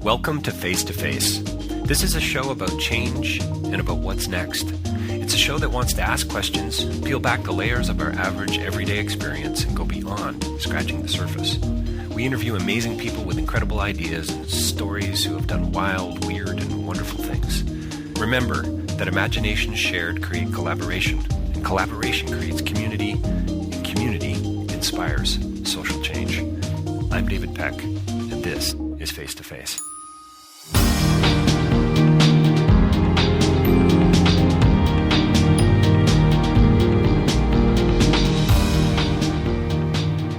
Welcome to Face to Face. This is a show about change and about what's next. It's a show that wants to ask questions, peel back the layers of our average everyday experience, and go beyond scratching the surface. We interview amazing people with incredible ideas and stories who have done wild, weird, and wonderful things. Remember that imagination shared creates collaboration, and collaboration creates community, and community inspires social change. I'm David Peck, and this is Face to Face.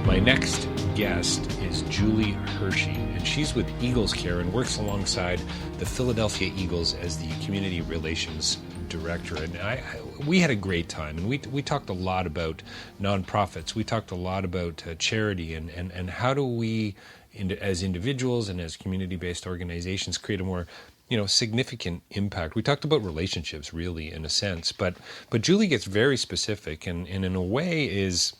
My next guest is Julie Hirshey, and she's with Eagles Care and works alongside the Philadelphia Eagles as the Community Relations Director. And we had a great time, and we talked a lot about nonprofits. We talked a lot about charity and how do we, as individuals and as community-based organizations, create a more significant impact. We talked about relationships, really, in a sense, but Julie gets very specific, and in a way is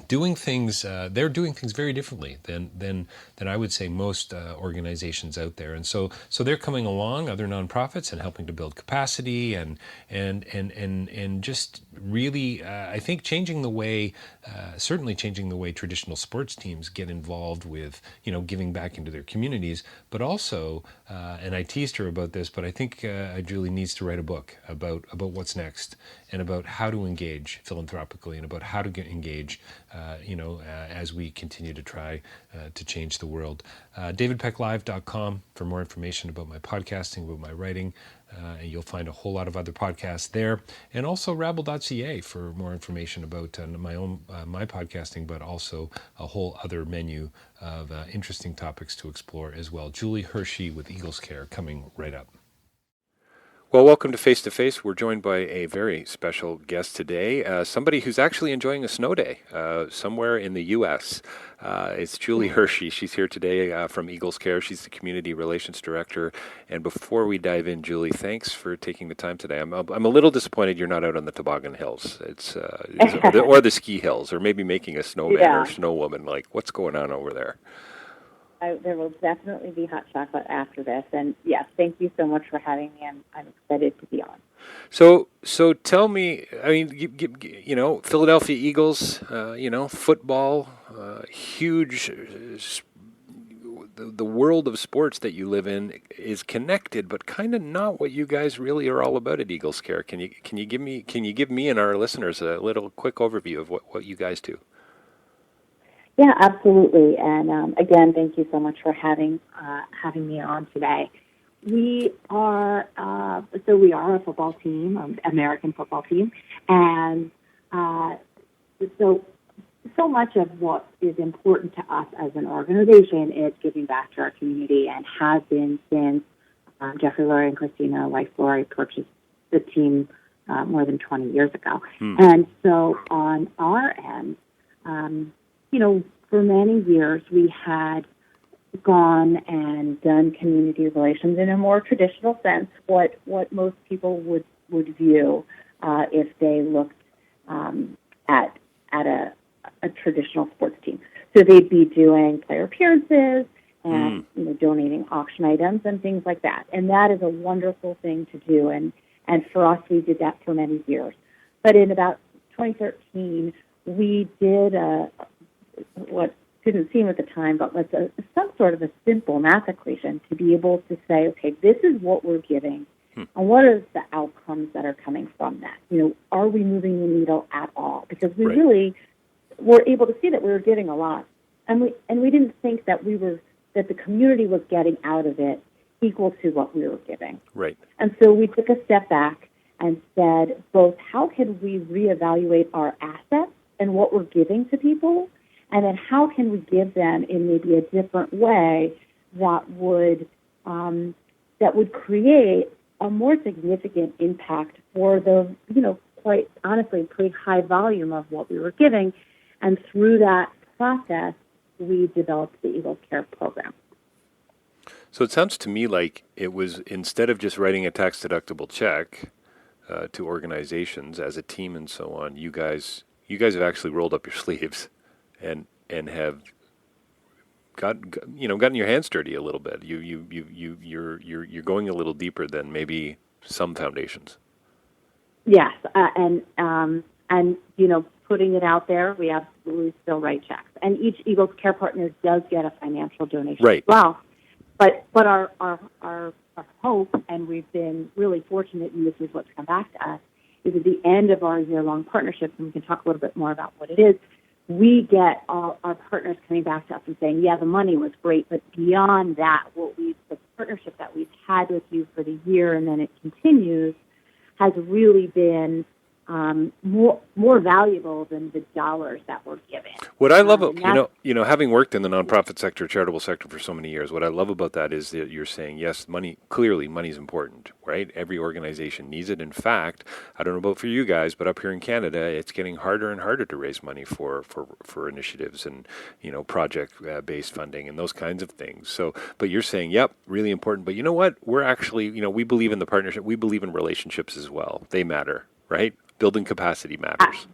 doing things. They're doing things very differently than I would say most organizations out there, and so they're coming along, other nonprofits, and helping to build capacity and just really, I think, changing the way, certainly changing the way traditional sports teams get involved with giving back into their communities, but also, and I teased her about this, but I think Julie needs to write a book about what's next and about how to engage philanthropically and about how to engage as we continue to try to change the world. DavidPeckLive.com for more information about my podcasting, about my writing, and you'll find a whole lot of other podcasts there. And also Rabble.ca for more information about my podcasting, but also a whole other menu of interesting topics to explore as well. Julie Hirshey with Eagles Care coming right up. Well, welcome to Face to Face. We're joined by a very special guest today, somebody who's actually enjoying a snow day somewhere in the U.S. It's Julie Hirshey. She's here today from Eagles Care. She's the Community Relations Director. And before we dive in, Julie, thanks for taking the time today. I'm a little disappointed you're not out on the toboggan hills, or the ski hills, or maybe making a snowman or snow woman. Like, what's going on over there? There will definitely be hot chocolate after this, and yes, thank you so much for having me. I'm excited to be on. So tell me, I mean, Philadelphia Eagles, football, huge. The world of sports that you live in is connected, but kind of not what you guys really are all about at Eagles Care. Can you give me and our listeners a little quick overview of what you guys do? Yeah, absolutely. And again, thank you so much for having me on today. We are a football team, American football team, and so much of what is important to us as an organization is giving back to our community, and has been since Jeffrey, Laurie, and Christina, wife Laurie, purchased the team more than 20 years ago. And so on our end, for many years we had gone and done community relations in a more traditional sense, what most people would view if they looked at a traditional sports team. So they'd be doing player appearances and donating auction items and things like that. And that is a wonderful thing to do. And for us, we did that for many years. But in about 2013, we did what didn't seem at the time, but was some sort of a simple math equation to be able to say, okay, this is what we're giving, and what are the outcomes that are coming from that? Are we moving the needle at all? Because we really were able to see that we were giving a lot, and we didn't think that that the community was getting out of it equal to what we were giving. Right. And so we took a step back and said, both how can we reevaluate our assets and what we're giving to people, and then how can we give them in maybe a different way that would create a more significant impact for the, quite honestly, pretty high volume of what we were giving. And through that process, we developed the Eagles Care program. So it sounds to me like it was, instead of just writing a tax-deductible check to organizations as a team and so on, you guys have actually rolled up your sleeves and have gotten your hands dirty a little bit. You're going a little deeper than maybe some foundations. Yes, and putting it out there, we absolutely still write checks, and each Eagles Care Partner does get a financial donation as well. But our hope, and we've been really fortunate, and this is what's come back to us, is at the end of our year-long partnership, and we can talk a little bit more about what it is, we get all our partners coming back to us and saying, yeah, the money was great, but beyond that, the partnership that we've had with you for the year and then it continues has really been more valuable than the dollars that we're giving. What I love, having worked in the nonprofit sector, charitable sector for so many years, what I love about that is that you're saying, yes, clearly money's important, right? Every organization needs it. In fact, I don't know about for you guys, but up here in Canada, it's getting harder and harder to raise money for initiatives and, project-based funding and those kinds of things. So, but you're saying, yep, really important. But you know what? We're actually, we believe in the partnership. We believe in relationships as well. They matter, right? Building capacity matters.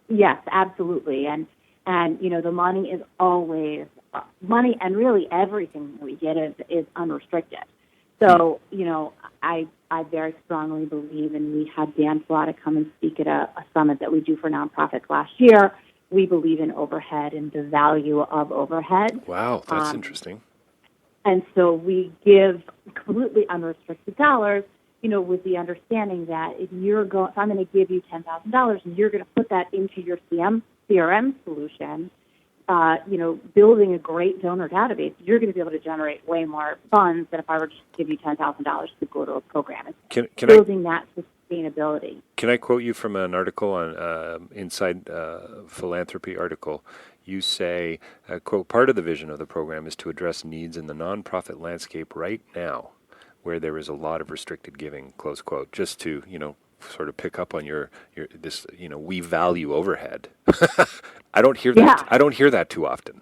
Yes, absolutely. And the money is always money, and really everything that we get is unrestricted. So, I very strongly believe, and we had Dan Flata come and speak at a summit that we do for nonprofits last year. We believe in overhead and the value of overhead. Wow, that's interesting. And so we give completely unrestricted dollars, with the understanding that if I'm going to give you $10,000 and you're going to put that into your CRM solution, building a great donor database, you're going to be able to generate way more funds than if I were just to give you $10,000 to go to a program. It's building that sustainability. Can I quote you from an article on Inside Philanthropy article? You say, quote, part of the vision of the program is to address needs in the nonprofit landscape right now, where there is a lot of restricted giving, close quote, just to, sort of pick up on your this, we value overhead. I don't hear that. Yeah. I don't hear that too often,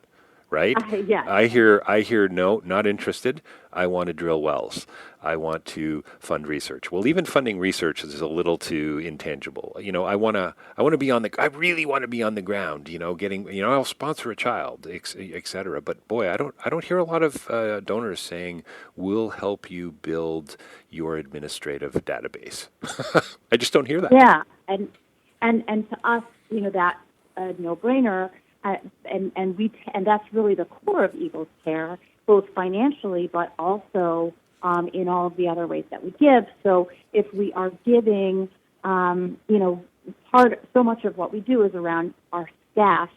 right? Yeah. I hear no, not interested. I want to drill wells. I want to fund research. Well, even funding research is a little too intangible. I really want to be on the ground, getting, I'll sponsor a child, et cetera. But boy, I don't hear a lot of donors saying, we'll help you build your administrative database. I just don't hear that. Yeah. And to us, that's a no-brainer. And that's really the core of Eagles Care, both financially, but also in all of the other ways that we give. So if we are giving, so much of what we do is around our staff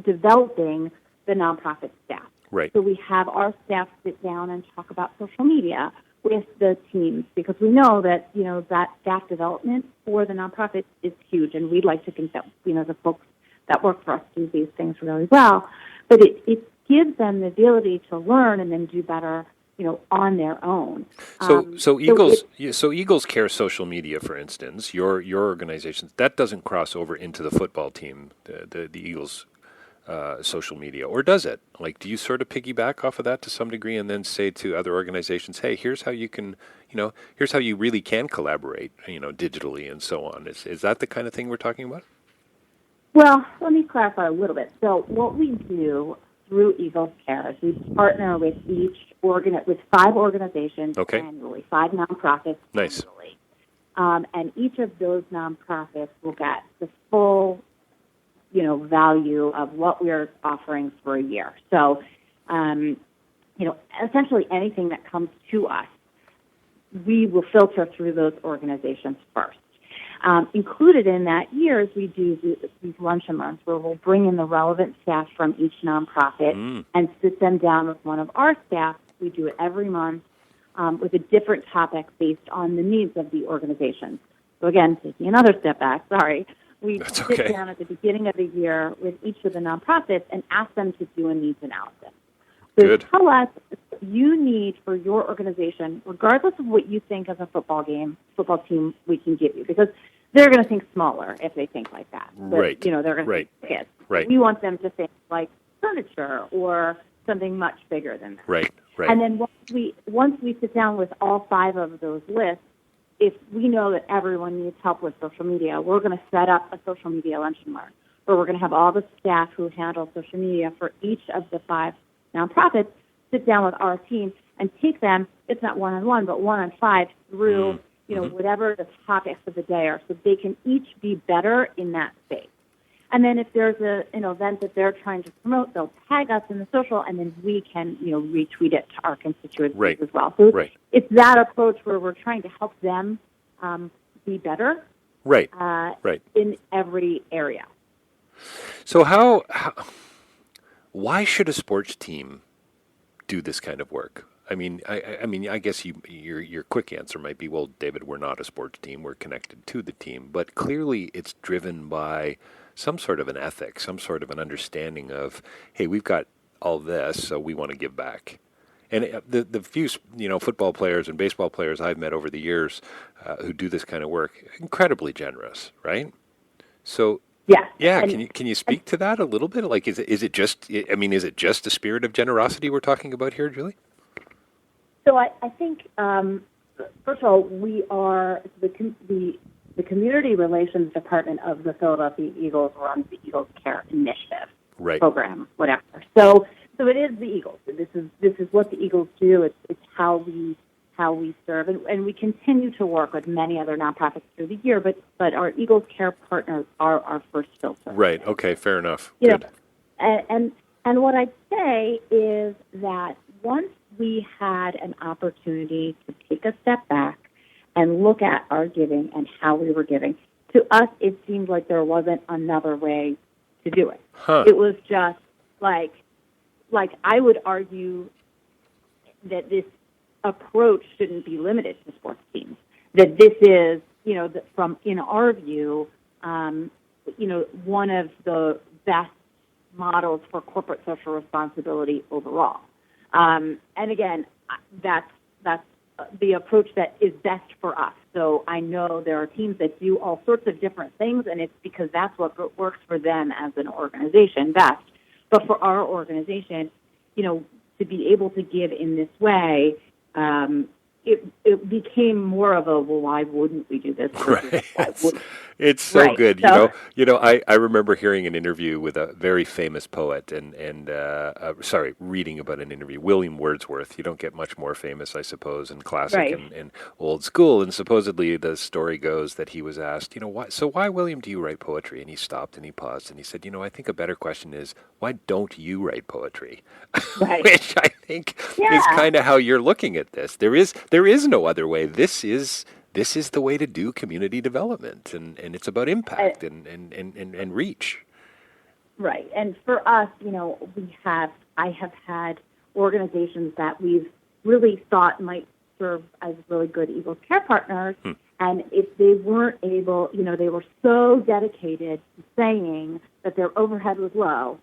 developing the nonprofit staff. Right. So we have our staff sit down and talk about social media with the teams, because we know that, that staff development for the nonprofit is huge, and we'd like to think that, the folks that work for us do these things really well. But it gives them the ability to learn and then do better, on their own. So Eagles Care social media, for instance, your organization, that doesn't cross over into the football team, the Eagles social media, or does it? Like, do you sort of piggyback off of that to some degree, and then say to other organizations, hey, here's how you can, here's how you really can collaborate, digitally and so on. Is that the kind of thing we're talking about? Well, let me clarify a little bit. So what we do through Eagles Care is we partner with with 5 organizations annually, 5 nonprofits annually. And each of those nonprofits will get the full, value of what we're offering for a year. So, essentially anything that comes to us, we will filter through those organizations first. Included in that year is we do these lunch and learns where we'll bring in the relevant staff from each nonprofit and sit them down with one of our staff. We do it every month with a different topic based on the needs of the organization. So again, taking another step back, we sit down at the beginning of the year with each of the nonprofits and ask them to do a needs analysis. So tell us what you need for your organization, regardless of what you think as a football team we can give you, because they're going to think smaller if they think like that. But, right. They're going to think kids. Right. We want them to think like furniture or something much bigger than that. Right. And then once we sit down with all 5 of those lists, if we know that everyone needs help with social media, we're going to set up a social media lunch and learn, where we're going to have all the staff who handle social media for each of the 5 nonprofits sit down with our team and take them, it's not one-on-one, but one-on-five through, whatever the topics of the day are, so they can each be better in that space. And then if there's an event that they're trying to promote, they'll tag us in the social, and then we can, retweet it to our constituencies as well. So it's that approach where we're trying to help them be better in every area. So why should a sports team do this kind of work? I mean, I guess your quick answer might be, well, David, we're not a sports team. We're connected to the team. But clearly it's driven by some sort of an ethic, some sort of an understanding of, hey, we've got all this, so we want to give back. And the few, football players and baseball players I've met over the years who do this kind of work, incredibly generous, right? So, can you speak to that a little bit? Like, is it just a spirit of generosity we're talking about here, Julie? So I think, first of all, we are the Community Relations Department of the Philadelphia Eagles runs the Eagles Care Initiative program, whatever. So it is the Eagles. This is what the Eagles do. It's how we serve, and we continue to work with many other nonprofits through the year. But our Eagles Care partners are our first filter. Right. Okay. Fair enough. Good. And what I'd say is that once we had an opportunity to take a step back and look at our giving and how we were giving, to us it seemed like there wasn't another way to do it. It was just like I would argue that this approach shouldn't be limited to sports teams. That this is, from in our view, one of the best models for corporate social responsibility overall. And again, that's the approach that is best for us. So I know there are teams that do all sorts of different things, and it's because that's what works for them as an organization best. But for our organization, to be able to give in this way, it became more of a, well, why wouldn't we do this? Right. It's so good. So, I remember hearing an interview with a very famous poet and reading about an interview, William Wordsworth. You don't get much more famous, I suppose, in classic and old school. And supposedly the story goes that he was asked, why, William, do you write poetry? And he stopped and he paused and he said, I think a better question is, why don't you write poetry? Which I think is kind of how you're looking at this. There is no other way. This is the way to do community development, and it's about impact and reach. Right. And for us, I have had organizations that we've really thought might serve as really good Eagles Care partners, and if they weren't able, they were so dedicated to saying that their overhead was low,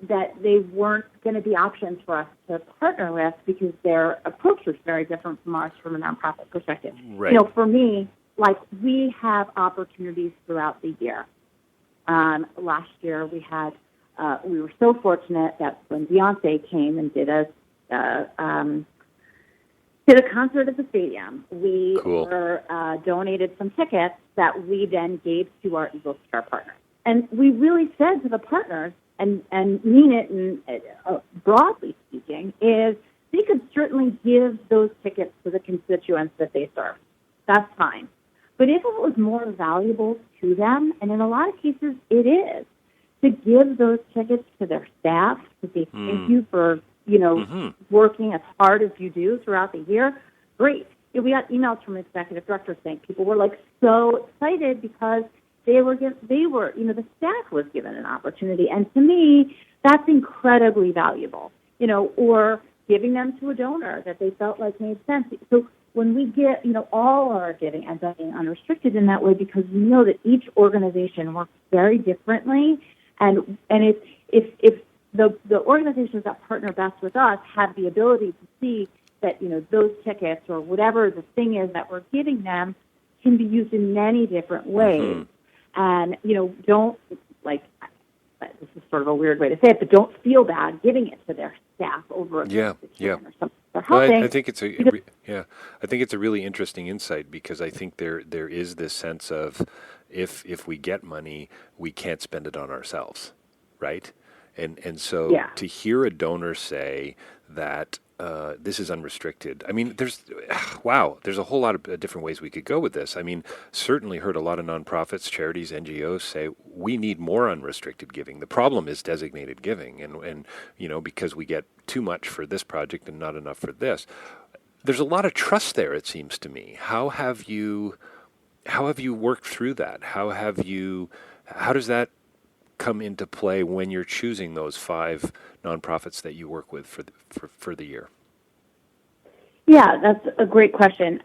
that they weren't going to be options for us to partner with because their approach was very different from ours from a nonprofit perspective. Right. For me, we have opportunities throughout the year. Last year we had, we were so fortunate that when Beyonce came and did a concert at the stadium, we were donated some tickets that we then gave to our Eagles Care partners. And we really said to the partners, and mean it, and broadly speaking, is they could certainly give those tickets to the constituents that they serve. That's fine. But if it was more valuable to them, and in a lot of cases it is, to give those tickets to their staff, to say thank you for, working as hard as you do throughout the year, great. We got emails from executive directors saying people were so excited because the staff was given an opportunity. And to me, that's incredibly valuable, or giving them to a donor that they felt like made sense. So when we get, all our giving ends up being unrestricted in that way because we know that each organization works very differently. And if the organizations that partner best with us have the ability to see that, those tickets or whatever the thing is that we're giving them can be used in many different ways. And, don't, this is sort of a weird way to say it, but don't feel bad giving it to their staff over or something. I think it's a really interesting insight because I think there is this sense of if we get money, we can't spend it on ourselves, right? And so Yeah. to hear a donor say that this is unrestricted, I mean, there's a whole lot of different ways we could go with this. I mean, certainly heard a lot of nonprofits, charities, NGOs say we need more unrestricted giving. The problem is designated giving, and because we get too much for this project and not enough for this. There's a lot of trust there, it seems to me. How have you worked through that? How does that come into play when you're choosing those 5 nonprofits that you work with for the year? Yeah, that's a great question.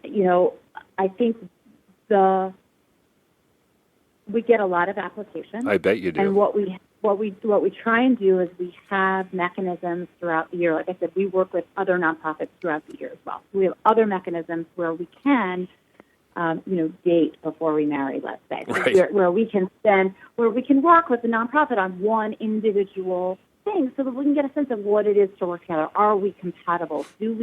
I think we get a lot of applications. I bet you do. And what we try and do is we have mechanisms throughout the year. Like I said, we work with other nonprofits throughout the year as well. We have other mechanisms where we can date before we marry, let's say, right. where we can work with the nonprofit on one individual thing, so that we can get a sense of what it is to work together. Are we compatible? Do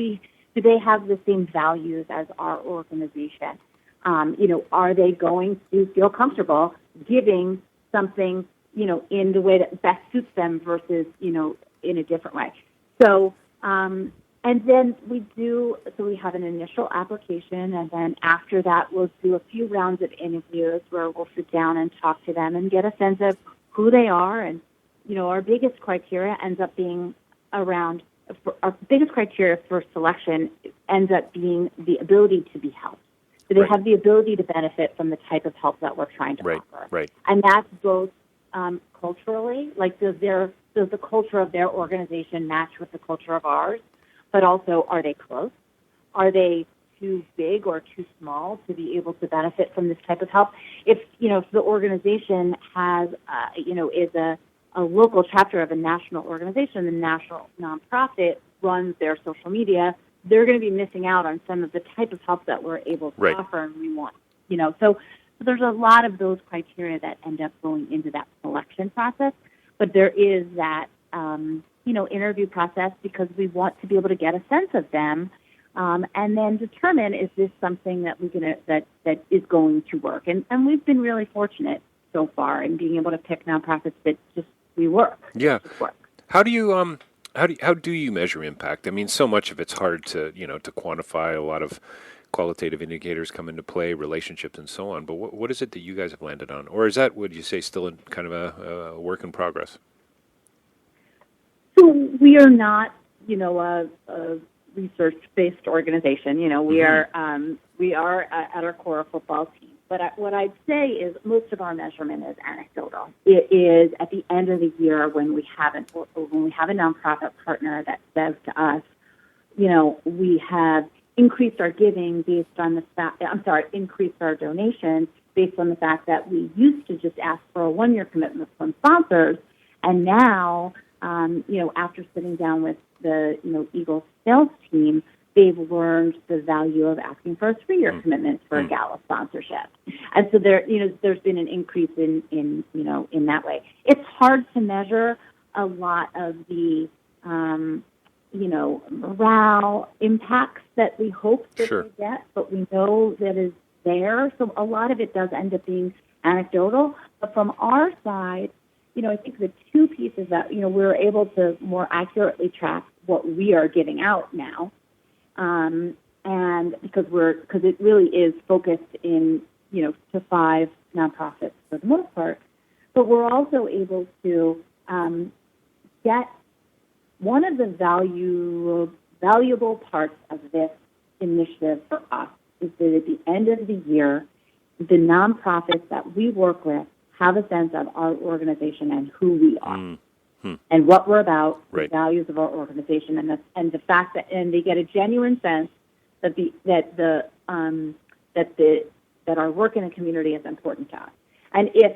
they have the same values as our organization? Are they going to feel comfortable giving something, in the way that best suits them versus, in a different way? So, and then we have an initial application, and then after that, we'll do a few rounds of interviews where we'll sit down and talk to them and get a sense of who they are. And, our biggest criteria ends up being our biggest criteria for selection ends up being the ability to be helped. So they right. have the ability to benefit from the type of help that we're trying to right. offer. Right. And that's both culturally, like does the culture of their organization match with the culture of ours? But also, are they close? Are they too big or too small to be able to benefit from this type of help? If the organization has, is a local chapter of a national organization, the national nonprofit runs their social media, they're going to be missing out on some of the type of help that we're able to right. offer, and we want, So there's a lot of those criteria that end up going into that selection process, but there is that, interview process because we want to be able to get a sense of them, and then determine, is this something that that is going to work? And we've been really fortunate so far in being able to pick nonprofits that we work. Yeah. Work. How do you measure impact? I mean, so much of it's hard to quantify. A lot of qualitative indicators come into play, relationships and so on. But what is it that you guys have landed on, or is that, would you say, still in kind of a work in progress? So we are not, a research-based organization. We are at our core a football team. But what I'd say is most of our measurement is anecdotal. It is at the end of the year when we have a nonprofit partner that says to us, we have increased our giving based on increased our donations based on the fact that we used to just ask for a 1-year commitment from sponsors, and now, after sitting down with the Eagles sales team, they've learned the value of asking for a 3-year commitment for a gala sponsorship. And so there's been an increase in that way. It's hard to measure a lot of the, morale impacts that we hope that Sure. we get, but we know that is there. So a lot of it does end up being anecdotal. But from our side, I think the two pieces that, we're able to more accurately track what we are giving out now, and because it really is focused in, to 5 nonprofits for the most part, but we're also able to get one of the valuable parts of this initiative for us is that at the end of the year, the nonprofits that we work with have a sense of our organization and who we are. And what we're about, right. the values of our organization, and the fact that, and they get a genuine sense that that our work in the community is important to us. And if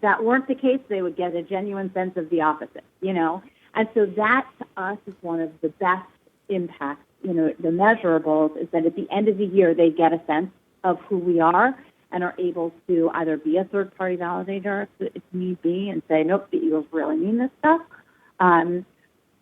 that weren't the case, they would get a genuine sense of the opposite, And so that to us is one of the best impacts, the measurables, is that at the end of the year they get a sense of who we are and are able to either be a third-party validator if need be and say, nope, the Eagles really mean this stuff,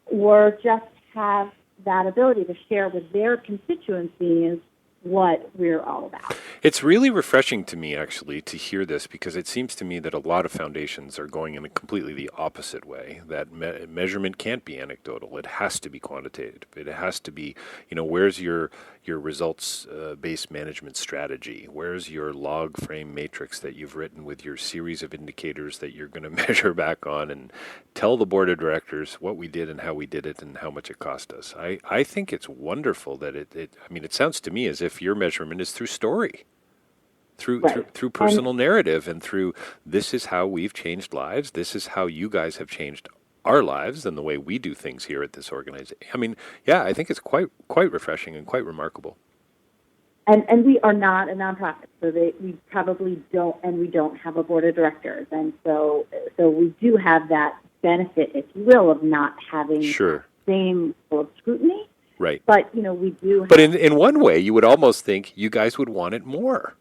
or just have that ability to share with their constituencies what we're all about. It's really refreshing to me, actually, to hear this, because it seems to me that a lot of foundations are going in a completely the opposite way. That measurement can't be anecdotal; it has to be quantitative. It has to be, where's your results-based management strategy? Where's your log frame matrix that you've written with your series of indicators that you're going to measure back on, and tell the board of directors what we did and how we did it and how much it cost us? I think it's wonderful that it sounds to me as if your measurement is through story. Through personal narrative, and through, this is how we've changed lives, this is how you guys have changed our lives and the way we do things here at this organization. I think it's quite refreshing and quite remarkable. And we are not a nonprofit, so we probably don't, and we don't have a board of directors, and so we do have that benefit, if you will, of not having the same level of scrutiny. Right. But we do. But in one way, you would almost think you guys would want it more.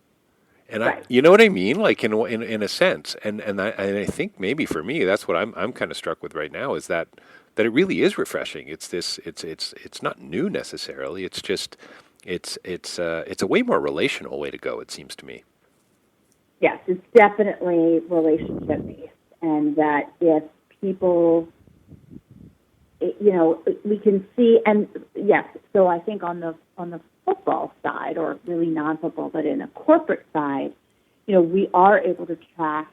And you know what I mean? Like in a sense, and I think maybe for me, that's what I'm kind of struck with right now, is that it really is refreshing. It's not new necessarily. It's just it's a way more relational way to go, it seems to me. Yes, it's definitely relationship based, and that if people, we can see, and yes, so I think on the football side, or really non-football, but in a corporate side, we are able to track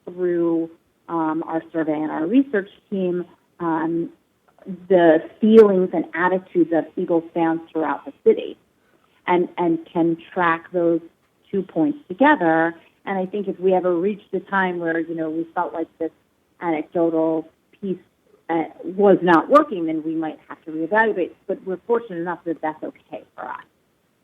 through our survey and our research team the feelings and attitudes of Eagles fans throughout the city, and can track those 2 points together. And I think if we ever reached a time where, we felt like this anecdotal piece was not working, then we might have to reevaluate. But we're fortunate enough that that's okay for us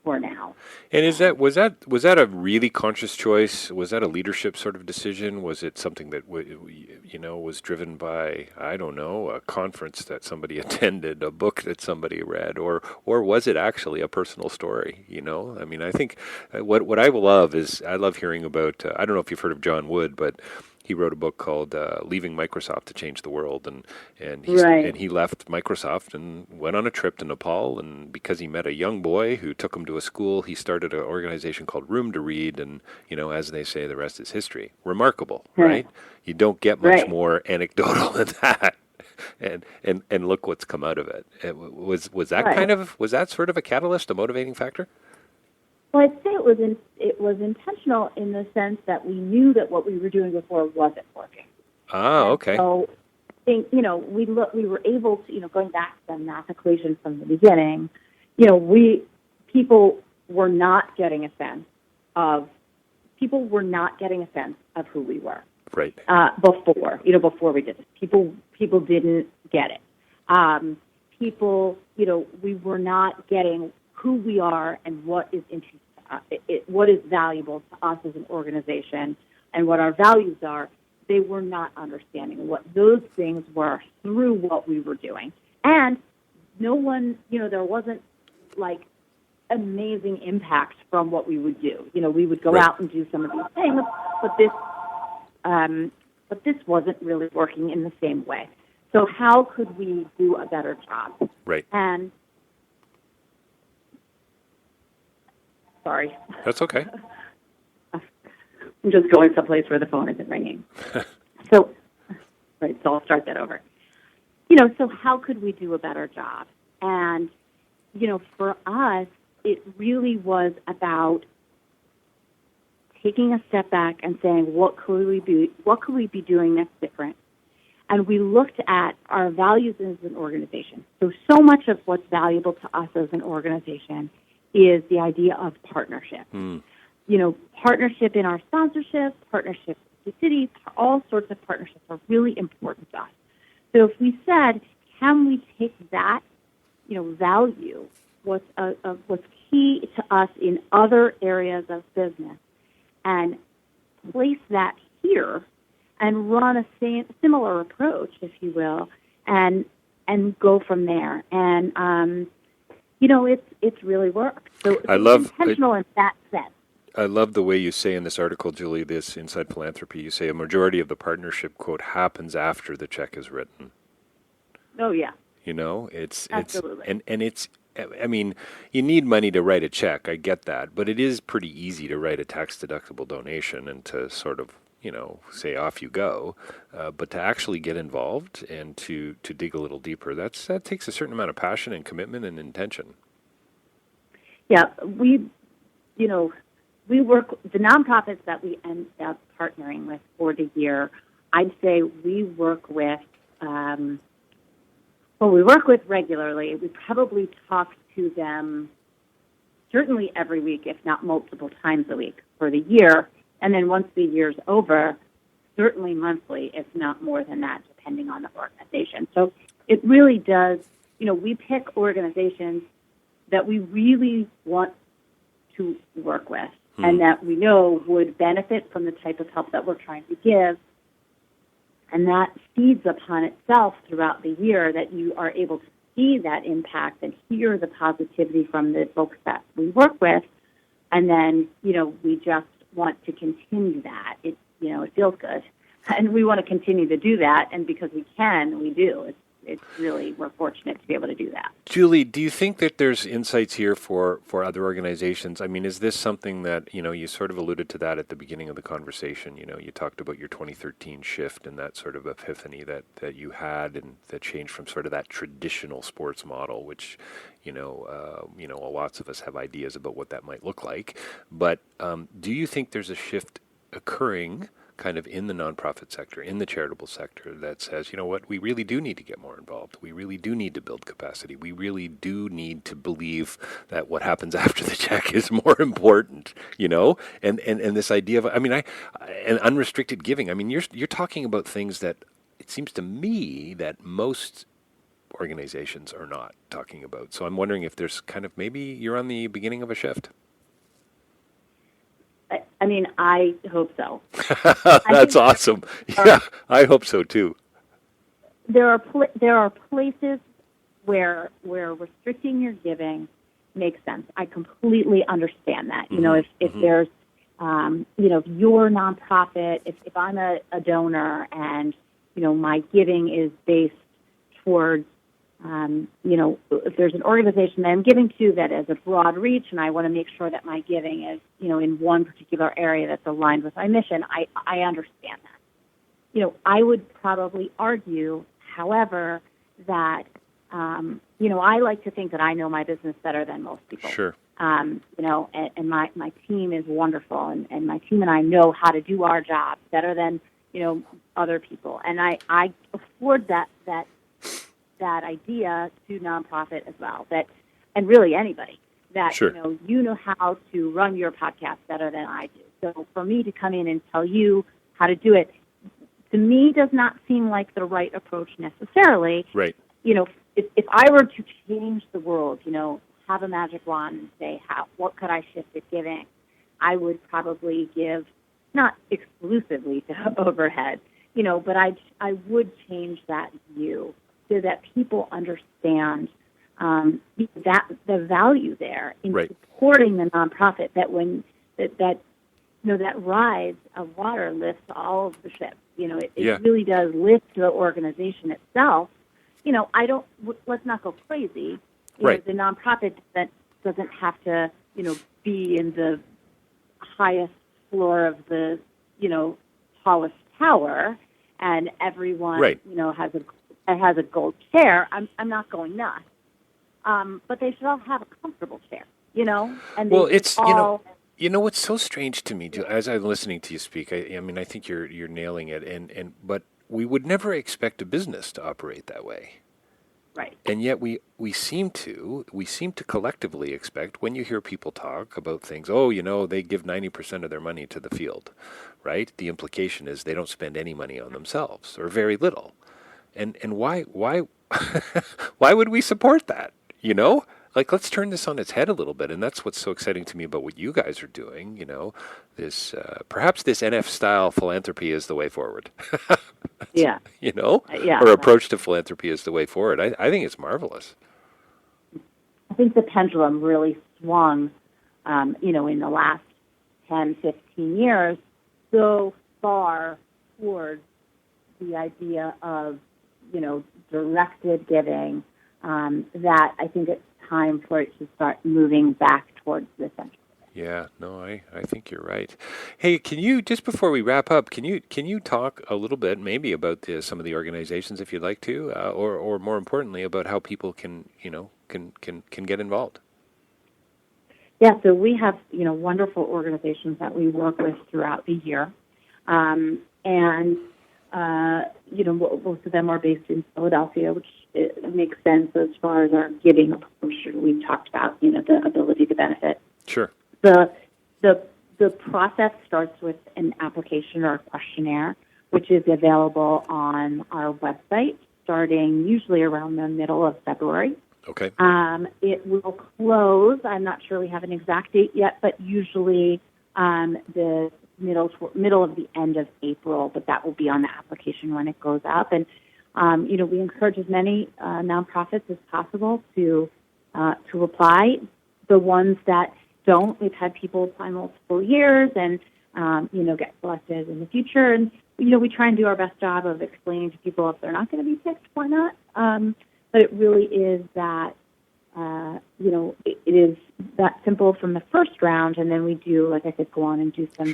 for now. And was that a really conscious choice? Was that a leadership sort of decision? Was it something that was driven by, I don't know, a conference that somebody attended, a book that somebody read, or was it actually a personal story? I think what I love is, I love hearing about. I don't know if you've heard of John Wood, but he wrote a book called "Leaving Microsoft to Change the World," and he left Microsoft and went on a trip to Nepal. And because he met a young boy who took him to a school, he started an organization called Room to Read. And as they say, the rest is history. Remarkable, right? You don't get much more anecdotal than that. And look what's come out of it. Was that sort of a catalyst, a motivating factor? Well, I'd say it was intentional in the sense that we knew that what we were doing before wasn't working. Okay. So, we were able to, going back to the math equation from the beginning, people were not getting a sense of who we were. Right. Before we did this, people didn't get it. We were not getting who we are and what is interesting. What is valuable to us as an organization and what our values are. They were not understanding what those things were through what we were doing. And no one, there wasn't like amazing impact from what we would do. We would go out and do some of these things, but this wasn't really working in the same way. So how could we do a better job? Right. And sorry. That's okay. I'm just going someplace where the phone isn't ringing. So I'll start that over. So how could we do a better job? And, for us, it really was about taking a step back and saying, what could we be doing that's different? And we looked at our values as an organization. So much of what's valuable to us as an organization is the idea of partnership. Partnership in our sponsorship, partnership with the city, all sorts of partnerships are really important to us. So if we said, can we take that, value, what's key to us in other areas of business, and place that here, and run a similar approach, if you will, and go from there. And it's really worked. So it's intentional in that sense. I love the way you say in this article, Julie, this Inside Philanthropy, you say a majority of the partnership, quote, happens after the check is written. Oh, yeah. It's absolutely. And I mean, you need money to write a check. I get that, but it is pretty easy to write a tax-deductible donation and to sort of, say off you go. But to actually get involved and to dig a little deeper, that takes a certain amount of passion and commitment and intention. Yeah, we work, the nonprofits that we end up partnering with for the year, I'd say we work with, we work with regularly. We probably talk to them certainly every week, if not multiple times a week for the year. And then once the year's over, certainly monthly, if not more than that, depending on the organization. So it really does, we pick organizations that we really want to work with and that we know would benefit from the type of help that we're trying to give. And that feeds upon itself throughout the year, that you are able to see that impact and hear the positivity from the folks that we work with. And then, we just want to continue that. It feels good. And we want to continue to do that. And because we can, we do. It's really, we're fortunate to be able to do that. Julie, do you think that there's insights here for other organizations? I mean, is this something that, you sort of alluded to that at the beginning of the conversation. You talked about your 2013 shift and that sort of epiphany that you had, and that changed from sort of that traditional sports model, which, lots of us have ideas about what that might look like. But do you think there's a shift occurring kind of in the nonprofit sector, in the charitable sector, that says, we really do need to get more involved. We really do need to build capacity. We really do need to believe that what happens after the check is more important, and this idea of, and unrestricted giving. I mean, you're talking about things that it seems to me that most organizations are not talking about. So I'm wondering if there's kind of, maybe you're on the beginning of a shift. I hope so. That's awesome. Yeah, I hope so too. There are places where restricting your giving makes sense. I completely understand that. If there's, if you're a nonprofit, if I'm a donor and, my giving is based towards, if there's an organization that I'm giving to that has a broad reach, and I want to make sure that my giving is, in one particular area that's aligned with my mission, I understand that. I would probably argue, however, that, I like to think that I know my business better than most people. Sure. And my team is wonderful, and my team and I know how to do our job better than, other people. And I afford that idea to nonprofit as well, and really anybody, that, sure, you know how to run your podcast better than I do. So for me to come in and tell you how to do it, to me, does not seem like the right approach necessarily. Right. If I were to change the world, have a magic wand and say, what could I shift at giving? I would probably give, not exclusively to overhead, but I would change that view so that people understand that the value there in right, supporting the nonprofit. That when that rise of water lifts all of the ships. It really does lift the organization itself. Let's not go crazy. Right. The nonprofit doesn't have to be in the highest floor of the tallest tower, and everyone right, has a gold chair. I'm not going nuts. But they should all have a comfortable chair, And well, it's all, what's so strange to me, as I'm listening to you speak. I think you're nailing it, but we would never expect a business to operate that way. Right. And yet we seem to collectively expect, when you hear people talk about things, they give 90% of their money to the field, right? The implication is they don't spend any money on themselves, or very little. And why why would we support that? Let's turn this on its head a little bit. And that's what's so exciting to me about what you guys are doing. This perhaps this NF style philanthropy is the way forward. Yeah. Or approach to philanthropy is the way forward. I think it's marvelous. I think the pendulum really swung, in the last 10, 15 years, so far towards the idea of, directed giving, that I think it's time for it to start moving back towards the center. Yeah, no, I think you're right. Hey, can you, just before we wrap up, can you talk a little bit maybe about some of the organizations, if you'd like to, or more importantly, about how people can get involved? Yeah, so we have, wonderful organizations that we work with throughout the year. And most of them are based in Philadelphia, which makes sense as far as our giving approach. We talked about, the ability to benefit. Sure. The process starts with an application or a questionnaire, which is available on our website starting usually around the middle of February. Okay. It will close. I'm not sure we have an exact date yet, but usually the middle of the end of April. But that will be on the application when it goes up. And we encourage as many nonprofits as possible to apply. The ones that don't, we've had people apply multiple years and get selected in the future. And we try and do our best job of explaining to people if they're not going to be picked, why not. But it really is that, it is that simple from the first round, and then we do, like I said, go on and do some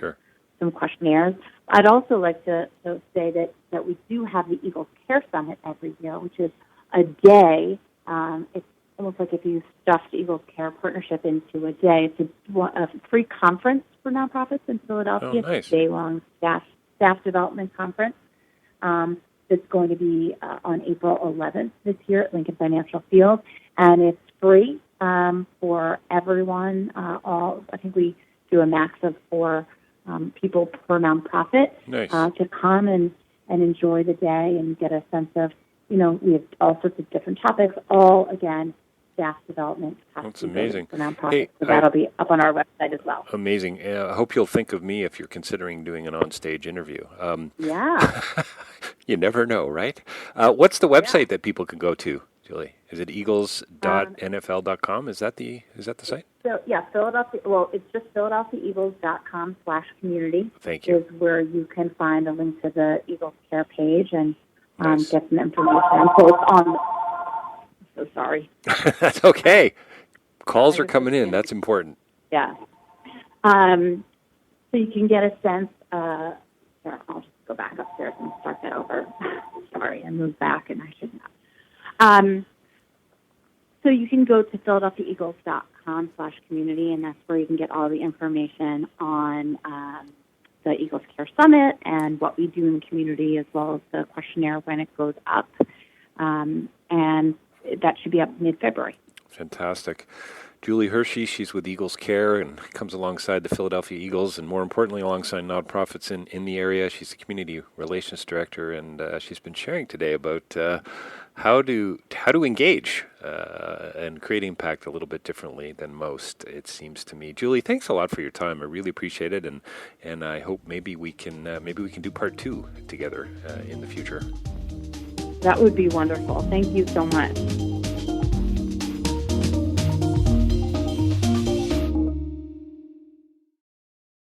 questionnaires. I'd also like to say that we do have the Eagles Care Summit every year, which is a day. It's almost like if you stuffed Eagles Care Partnership into a day. It's a free conference for nonprofits in Philadelphia. Oh, nice. It's a day-long staff development conference. It's going to be on April 11th this year at Lincoln Financial Field, and it's free for everyone. I think we do a max of 4 people per nonprofit. Nice. To come and enjoy the day and get a sense of, we have all sorts of different topics, all, again, staff development. That's amazing. For nonprofits. Hey, so that'll be up on our website as well. Amazing. I hope you'll think of me if you're considering doing an on-stage interview. Yeah. You never know, right? What's the website that people can go to, Julie? Is it eagles.nfl.com? Is that the site? So, yeah, Philadelphia. Well, it's just philadelphiaeagles.com/community. Thank you. Is where you can find a link to the Eagles Care page and Nice. get some information. So it's on. I'm so sorry. That's okay. Calls are coming in. That's important. Yeah. So you can get a sense. Here, I'll just go back upstairs and start that over. Sorry, I moved back and I shouldn't have. So you can go to philadelphiaeagles.com/community, and that's where you can get all the information on the Eagles Care Summit and what we do in the community, as well as the questionnaire when it goes up. And that should be up mid-February. Fantastic. Julie Hirshey, she's with Eagles Care and comes alongside the Philadelphia Eagles and, more importantly, alongside nonprofits in the area. She's the Community Relations Director, and she's been sharing today about how to engage and create impact a little bit differently than most, it seems to me. Julie, thanks a lot for your time. I really appreciate it, and I hope maybe we can do part 2 together in the future. That would be wonderful. Thank you so much.